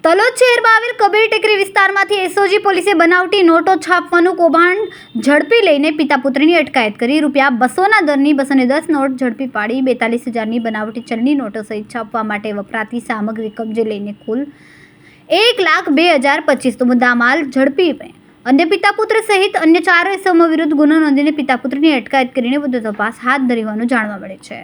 તલોદ શહેરમાં આવેલ કબીર ટેકરી વિસ્તારમાંથી એસઓજી પોલીસે બનાવટી નોટો છાપવાનું કૌભાંડ ઝડપી લઈને પિતા પુત્રની અટકાયત કરી ₹200ના દરની 210 નોટ ઝડપી પાડી 42,000ની બનાવટી ચલણી નોટો સહિત છાપવા માટે વપરાતી સામગ્રી કબજે લઈને કુલ 1,02,025નો મુદ્દામાલ ઝડપી અન્ય પિતા પુત્ર સહિત અન્ય 4 ઇસમો વિરુદ્ધ ગુનો નોંધીને પિતા પુત્રની અટકાયત કરીને વધુ તપાસ હાથ ધરી હોવાનું જાણવા મળે છે।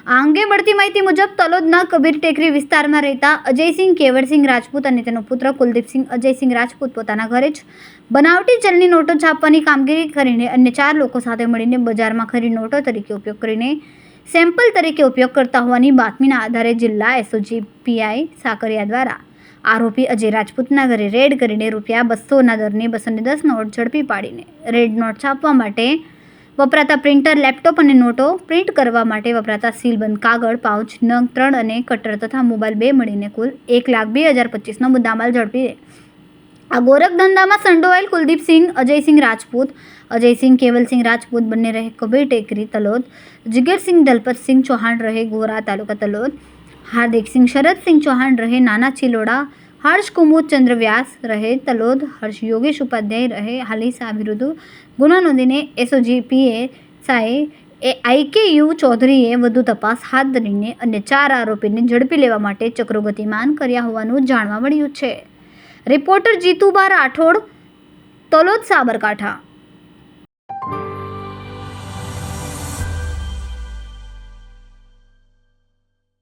આ અંગે મળતી માહિતી મુજબ તલોદના કબીર ટેકરી વિસ્તારમાં રહેતા અજયસિંહ કેવળસિંહ રાજપૂત અને તેનો પુત્ર કુલદીપસિંહ અજયસિંહ રાજપૂત પોતાના ઘરે જ બનાવટી ચલણી નોટો છાપવાની કામગીરી કરીને અન્ય 4 લોકો સાથે મળીને બજારમાં ખરી નોટો તરીકે ઉપયોગ કરીને સેમ્પલ તરીકે ઉપયોગ કરતા હોવાની બાતમીના આધારે જિલ્લા એસઓજી પીઆઈ સાકરિયા દ્વારા આરોપી અજય રાજપૂતના ઘરે રેડ કરીને ₹200ના દરની 210 નોટ ઝડપી પાડીને રેડ નોટ છાપવા માટે વપરાતા પ્રિન્ટર, લેપટોપ અને નોટો પ્રિન્ટ કરવા માટે વપરાતા સીલબંધ કાગળ, પાઉચ, નંગ 3 અને કટર તથા મોબાઈલ 2 મળીને કુલ 1,02,025નો મુદ્દામાલ ઝડપી આ ગોરખ ધંધામાં સંડોવાયેલ કુલદીપસિંહ અજયસિંહ રાજપૂત, અજયસિંહ કેવલસિંહ રાજપૂત બંને રહે કબીર ટેકરી તલોદ, જીગરસિંહ દલપતસિંહ ચૌહાણ રહે ગોરા તાલુકા તલોદ, હાર્દિકસિંહ શરદસિંહ ચૌહાણ રહે નાના ચિલોડા, હર્ષ કુમુદ ચંદ્ર વ્યાસ રહે તલોદ, હર્ષ યોગેશ ઉપાધ્યાય રહે હાલીસા વિરુદ્ધ ગુનો નોંધીને એસઓજી પીએસઆઈ આઈકેયુ ચૌધરીએ વધુ તપાસ હાથ ધરીને અન્ય 4 આરોપીને ઝડપી લેવા માટે ચક્રો ગતિમાન કર્યા હોવાનું જાણવા મળ્યું છે। રિપોર્ટર જીતુબા રાઠોડ, તલોદ, સાબરકાંઠા।